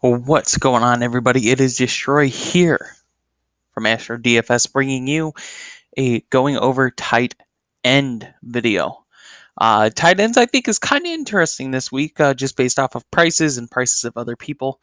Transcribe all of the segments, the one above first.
What's going on, everybody? It is Destroy here from Astro DFS, bringing you a going over tight end video. Tight ends, I think, is kind of interesting this week, just based off of prices and prices of other people.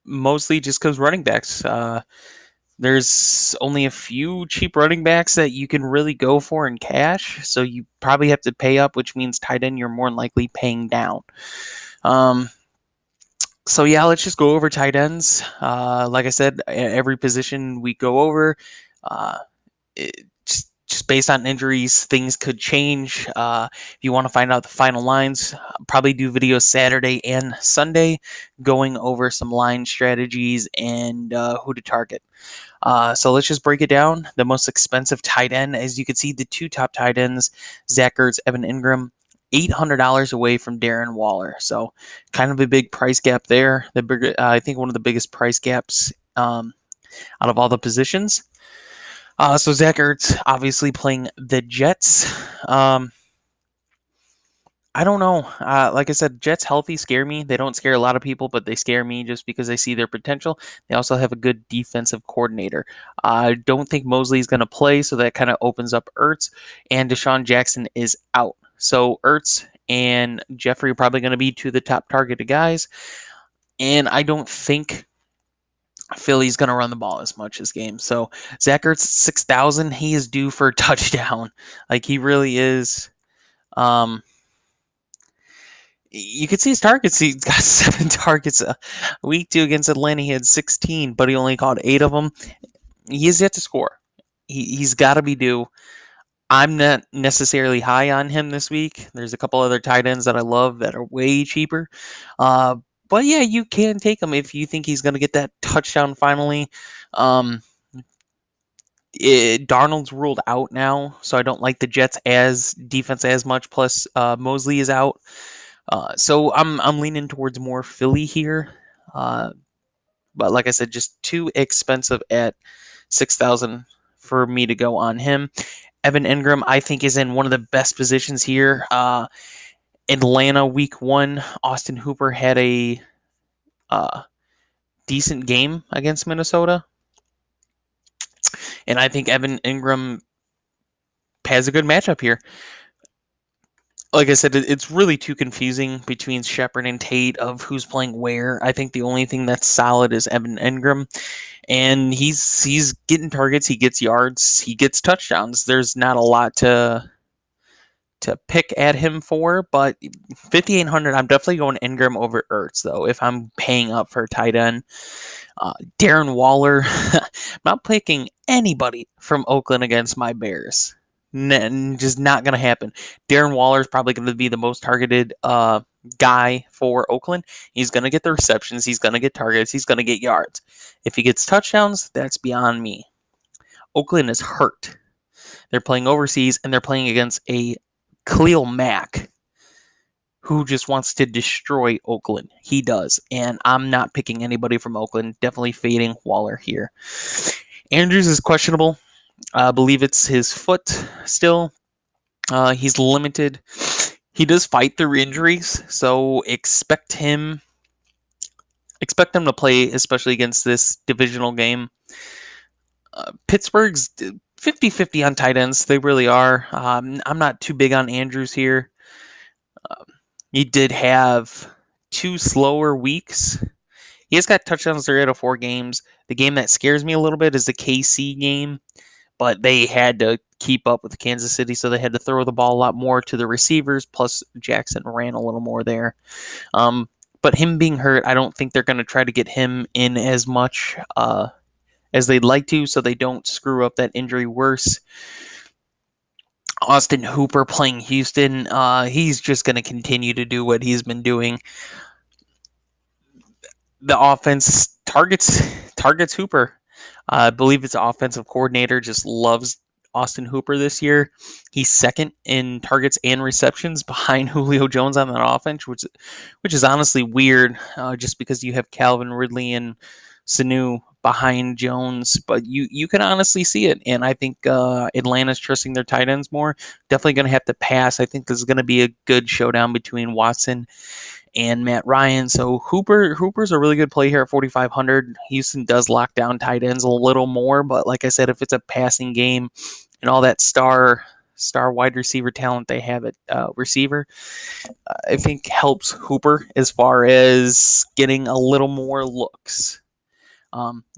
Mostly just because running backs. There's only a few cheap running backs that you can really go for in cash, so you probably have to pay up, which means tight end you're more than likely paying down. So yeah, let's just go over tight ends. Like I said, every position we go over, uh, just based on injuries, things could change. If you want to find out the final lines, I'll probably do videos Saturday and Sunday going over some line strategies and who to target. So let's just break it down. The most expensive tight end, as you can see, the two top tight ends, Zach Ertz, Evan Ingram, $800 away from Darren Waller. So kind of a big price gap there. I think one of the biggest price gaps out of all the positions. So Zach Ertz obviously playing the Jets. I don't know. Like I said, Jets healthy scare me. They don't scare a lot of people, but they scare me just because I see their potential. They also have a good defensive coordinator. I don't think Mosley is going to play, so that kind of opens up Ertz. And Deshaun Jackson is out. So Ertz and Jeffrey are probably going to be two of the top targeted guys. And I don't think Philly's going to run the ball as much this game. So Zach Ertz, 6,000. He is due for a touchdown. Like, he really is. You could see his targets. He got 7 targets week 2 against Atlanta. He had 16, but he only caught 8 of them. He has yet to score. He's got to be due. I'm not necessarily high on him this week. There's a couple other tight ends that I love that are way cheaper. But yeah, you can take him if you think he's going to get that touchdown finally. Darnold's ruled out now, so I don't like the Jets as defense as much. Plus, Mosley is out. So I'm leaning towards more Philly here, but like I said, just too expensive at 6,000 for me to go on him. Evan Ingram, I think, is in one of the best positions here. Atlanta week 1, Austin Hooper had a decent game against Minnesota, and I think Evan Ingram has a good matchup here. Like I said, it's really too confusing between Shepard and Tate of who's playing where. I think the only thing that's solid is Evan Ingram, and he's getting targets, he gets yards, he gets touchdowns. There's not a lot to pick at him for, but 5,800, I'm definitely going Ingram over Ertz though. If I'm paying up for a tight end, Darren Waller, I'm not picking anybody from Oakland against my Bears. Just not going to happen. Darren Waller is probably going to be the most targeted guy for Oakland. He's going to get the receptions. He's going to get targets. He's going to get yards. If he gets touchdowns, that's beyond me. Oakland is hurt. They're playing overseas, and they're playing against a Khalil Mack who just wants to destroy Oakland. He does, and I'm not picking anybody from Oakland. Definitely fading Waller here. Andrews is questionable. I believe it's his foot still. He's limited. He does fight through injuries, so expect him to play, especially against this divisional game. Pittsburgh's 50-50 on tight ends. They really are. I'm not too big on Andrews here. He did have 2 slower weeks. He has got touchdowns 3 out of 4 games. The game that scares me a little bit is the KC game, but they had to keep up with Kansas City, so they had to throw the ball a lot more to the receivers, plus Jackson ran a little more there. But him being hurt, I don't think they're going to try to get him in as much as they'd like to, so they don't screw up that injury worse. Austin Hooper playing Houston, he's just going to continue to do what he's been doing. The offense targets Hooper. I believe its offensive coordinator just loves Austin Hooper this year. He's second in targets and receptions behind Julio Jones on that offense, which is honestly weird, just because you have Calvin Ridley and Sanu behind Jones, but you can honestly see it, and I think Atlanta's trusting their tight ends more. Definitely going to have to pass. I think this is going to be a good showdown between Watson and Matt Ryan. So Hooper's a really good play here at 4,500. Houston does lock down tight ends a little more, but like I said, if it's a passing game and all that star wide receiver talent they have at receiver, I think helps Hooper as far as getting a little more looks.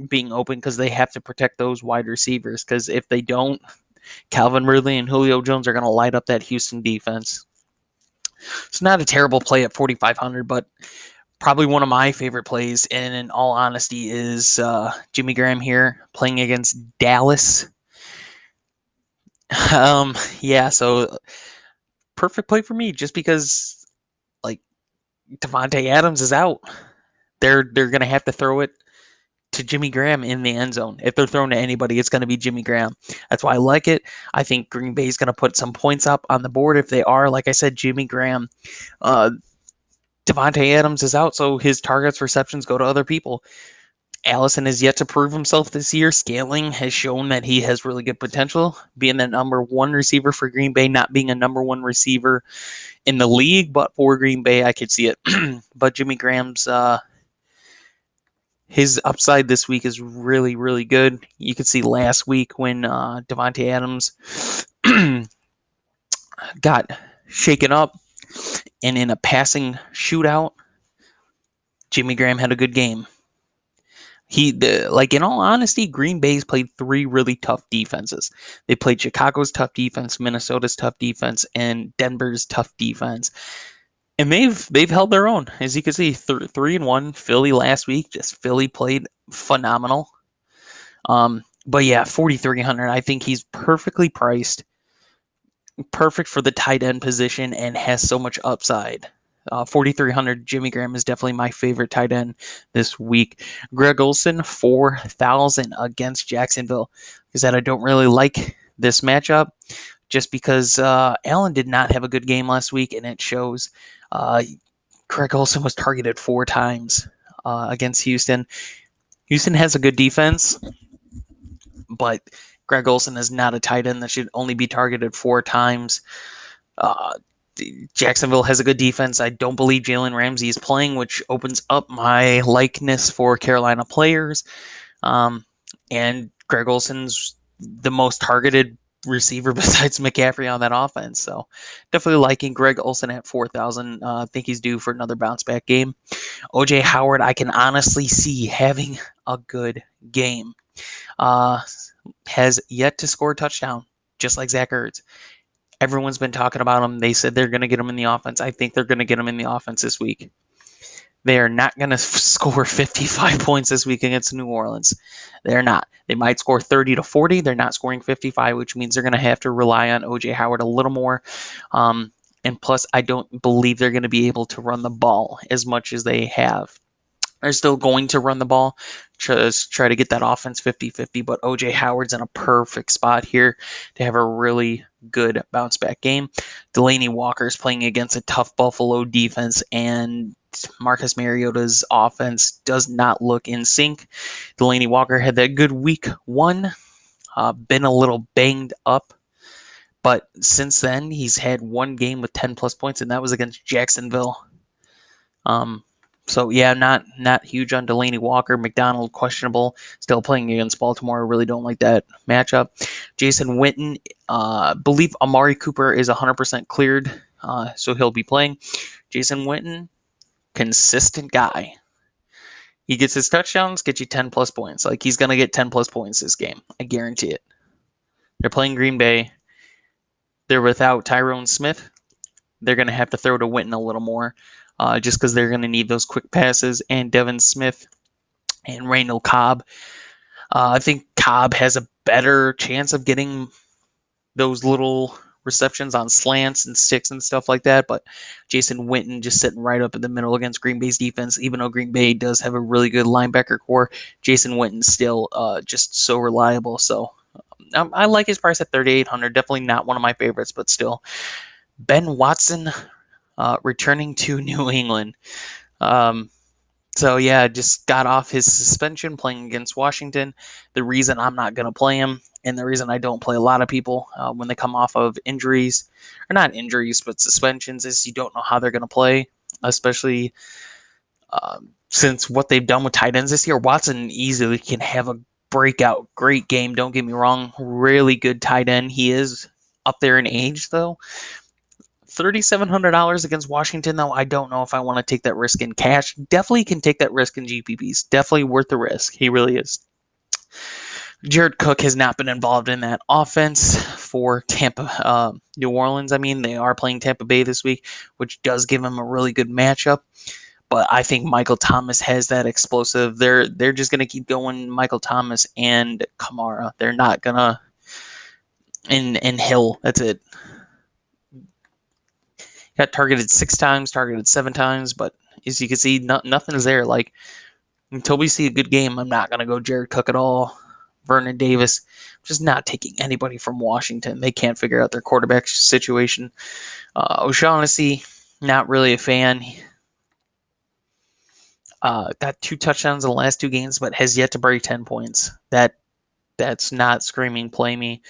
Being open because they have to protect those wide receivers, because if they don't, Calvin Ridley and Julio Jones are going to light up that Houston defense. It's not a terrible play at 4,500, but probably one of my favorite plays, and in all honesty, is Jimmy Graham here playing against Dallas. Yeah, so perfect play for me, just because like Devontae Adams is out. They're going to have to throw it to Jimmy Graham in the end zone. If they're thrown to anybody, it's going to be Jimmy Graham. That's why I like it. I think Green Bay is going to put some points up on the board. If they are, like I said, Jimmy Graham, Devontae Adams is out, so his targets, receptions go to other people. Allison has yet to prove himself this year. Scaling has shown that he has really good potential, being the number one receiver for Green Bay, not being a number one receiver in the league, but for Green Bay, I could see it. But Jimmy Graham's his upside this week is really, really good. You could see last week when Devontae Adams got shaken up, and in a passing shootout, Jimmy Graham had a good game. In all honesty, Green Bay's played three really tough defenses. They played Chicago's tough defense, Minnesota's tough defense, and Denver's tough defense. And they've held their own. As you can see, 3-1. Philly last week, just Philly played phenomenal. But yeah, 4,300. I think he's perfectly priced, perfect for the tight end position, and has so much upside. 4,300. Jimmy Graham is definitely my favorite tight end this week. Greg Olsen, 4,000 against Jacksonville. Because I don't really like this matchup, just because Allen did not have a good game last week, and it shows. Greg Olsen was targeted 4 times against Houston. Houston has a good defense, but Greg Olsen is not a tight end that should only be targeted 4 times. Jacksonville has a good defense. I don't believe Jalen Ramsey is playing, which opens up my likeness for Carolina players. And Greg Olsen's the most targeted receiver besides McCaffrey on that offense. So definitely liking Greg Olsen at 4,000. I think he's due for another bounce back game. OJ Howard, I can honestly see having a good game. Has yet to score a touchdown, just like Zach Ertz. Everyone's been talking about him. They said they're going to get him in the offense. I think they're going to get him in the offense this week. They are not going to score 55 points this week against New Orleans. They're not. They might score 30 to 40. They're not scoring 55, which means they're going to have to rely on O.J. Howard a little more. And plus, I don't believe they're going to be able to run the ball as much as they have. They're still going to run the ball, just try to get that offense 50-50, but O.J. Howard's in a perfect spot here to have a really good bounce-back game. Delaney Walker's playing against a tough Buffalo defense, and Marcus Mariota's offense does not look in sync. Delaney Walker had that good week 1, been a little banged up, but since then, he's had one game with 10-plus points, and that was against Jacksonville. So, yeah, not huge on Delaney Walker. McDonald, questionable. Still playing against Baltimore. I really don't like that matchup. Jason Witten, believe Amari Cooper is 100% cleared, so he'll be playing. Jason Witten, consistent guy. He gets his touchdowns, gets you 10-plus points. Like, he's going to get 10-plus points this game. I guarantee it. They're playing Green Bay. They're without Tyrone Smith. They're going to have to throw to Witten a little more. Just because they're going to need those quick passes, and Devin Smith and Randall Cobb. I think Cobb has a better chance of getting those little receptions on slants and sticks and stuff like that, but Jason Witten just sitting right up in the middle against Green Bay's defense. Even though Green Bay does have a really good linebacker core, Jason Witten's still just so reliable. So I like his price at 3,800. Definitely not one of my favorites, but still. Ben Watson returning to New England. So, yeah, just got off his suspension playing against Washington. The reason I'm not going to play him, and the reason I don't play a lot of people when they come off of injuries, or not injuries, but suspensions, is you don't know how they're going to play. especially since what they've done with tight ends this year. Watson easily can have a breakout great game. Don't get me wrong. Really good tight end. He is up there in age, though. $3,700 against Washington, though, I don't know if I want to take that risk in cash. Definitely can take that risk in GPPs. Definitely worth the risk. He really is. Jared Cook has not been involved in that offense for New Orleans. I mean, they are playing Tampa Bay this week, which does give him a really good matchup. But I think Michael Thomas has that explosive. They're just gonna keep going. Michael Thomas and Kamara. They're not gonna and Hill. That's it. Got targeted 6 times, targeted 7 times, but as you can see, nothing is there. Like until we see a good game, I'm not gonna go Jared Cook at all. Vernon Davis, just not taking anybody from Washington. They can't figure out their quarterback situation. O'Shaughnessy, not really a fan. Got 2 touchdowns in the last 2 games, but has yet to break 10 points. That's not screaming play me,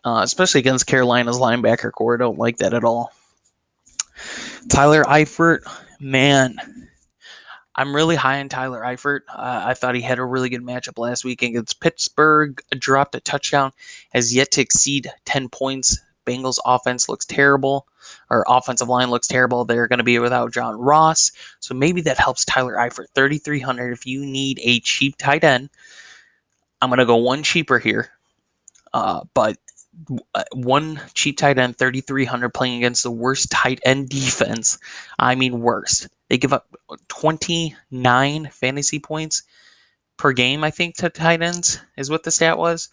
especially against Carolina's linebacker core. I don't like that at all. Tyler Eifert, man, I'm really high on Tyler Eifert. I thought he had a really good matchup last week against Pittsburgh. Dropped a touchdown, has yet to exceed 10 points. Bengals offense looks terrible, or offensive line looks terrible. They're going to be without John Ross, so maybe that helps Tyler Eifert. 3,300 if you need a cheap tight end. I'm going to go one cheaper here, but one cheap tight end, 3,300, playing against the worst tight end defense. I mean, worst. They give up 29 fantasy points per game, I think, to tight ends, is what the stat was.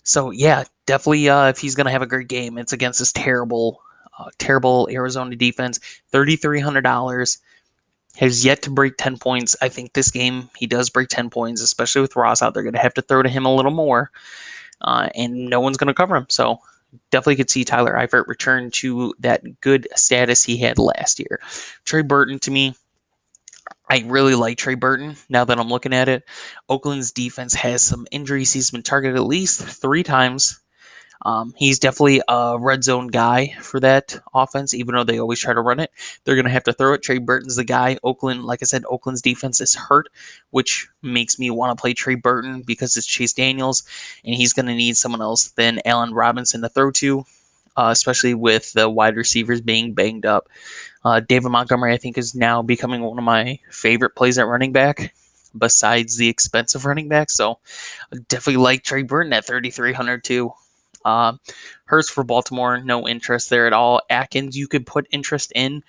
So, yeah, definitely if he's going to have a great game, it's against this terrible Arizona defense. $3,300. Has yet to break 10 points. I think this game he does break 10 points, especially with Ross out there. Going to have to throw to him a little more. And no one's going to cover him. So definitely could see Tyler Eifert return to that good status he had last year. Trey Burton, to me, I really like Trey Burton now that I'm looking at it. Oakland's defense has some injuries. He's been targeted at least 3 times. He's definitely a red zone guy for that offense, even though they always try to run it. They're going to have to throw it. Trey Burton's the guy. Oakland, like I said, Oakland's defense is hurt, which makes me want to play Trey Burton because it's Chase Daniels, and he's going to need someone else than Allen Robinson to throw to, especially with the wide receivers being banged up. David Montgomery, I think, is now becoming one of my favorite plays at running back, besides the expensive running back. So I definitely like Trey Burton at 3,300 too. Hurts for Baltimore, no interest there at all. Atkins, you could put interest in,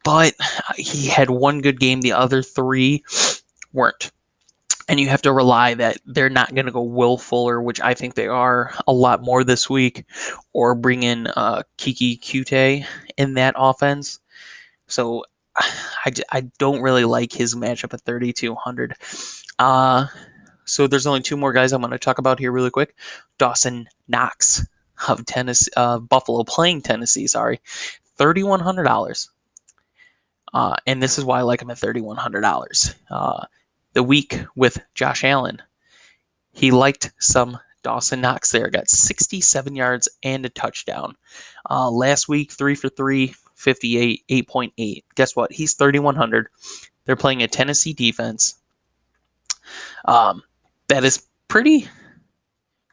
but he had one good game. The other 3 weren't. And you have to rely that they're not going to go Will Fuller, which I think they are a lot more this week, or bring in Kiki Kute in that offense. So I don't really like his matchup at 3,200. So there's only 2 more guys I'm going to talk about here really quick. Dawson Knox of Tennessee, Buffalo, playing Tennessee, $3,100. And this is why I like him at $3,100. The week with Josh Allen, he liked some Dawson Knox there. Got 67 yards and a touchdown. Last week, 3 for 3, 58, 8.8. Guess what? He's 3,100. They're playing a Tennessee defense. That is pretty,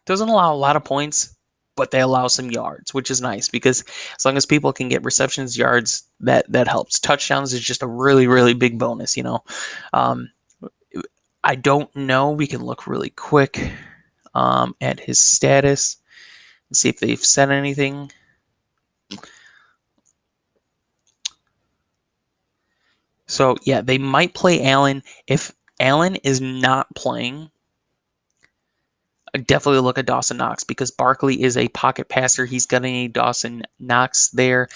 doesn't allow a lot of points, but they allow some yards, which is nice because as long as people can get receptions, yards, that helps. Touchdowns is just a really, really big bonus, I don't know. We can look really quick at his status and see if they've said anything. So, yeah, they might play Allen. If Allen is not playing, definitely look at Dawson Knox because Barkley is a pocket passer. He's got a Dawson Knox there,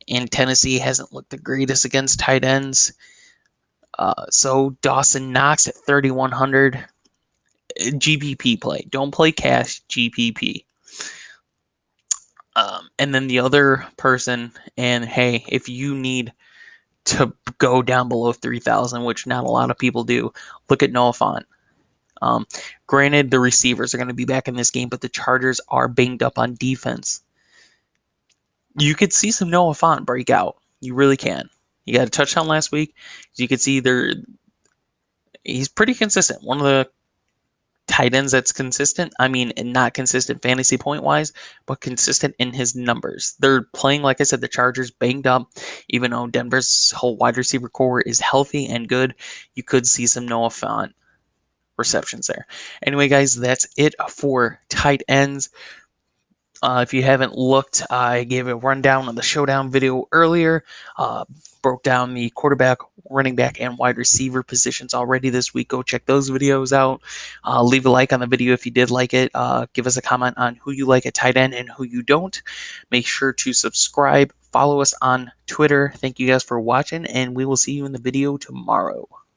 and Tennessee hasn't looked the greatest against tight ends. So Dawson Knox at 3,100. GPP play. Don't play cash, GPP. And then the other person, and hey, if you need to go down below 3,000, which not a lot of people do, look at Noah Fant. Granted, the receivers are going to be back in this game, but the Chargers are banged up on defense. You could see some Noah Fant break out. You really can. He got a touchdown last week. As you can see, he's pretty consistent. One of the tight ends that's consistent. I mean, not consistent fantasy point wise, but consistent in his numbers. They're playing, like I said, the Chargers banged up. Even though Denver's whole wide receiver core is healthy and good, you could see some Noah Fant receptions there. Anyway, guys, that's it for tight ends. If you haven't looked, I gave a rundown on the showdown video earlier. Broke down the quarterback, running back, and wide receiver positions already this week. Go check those videos out. Leave a like on the video if you did like it. Give us a comment on who you like at tight end and who you don't. Make sure to subscribe. Follow us on Twitter. Thank you guys for watching, and we will see you in the video tomorrow.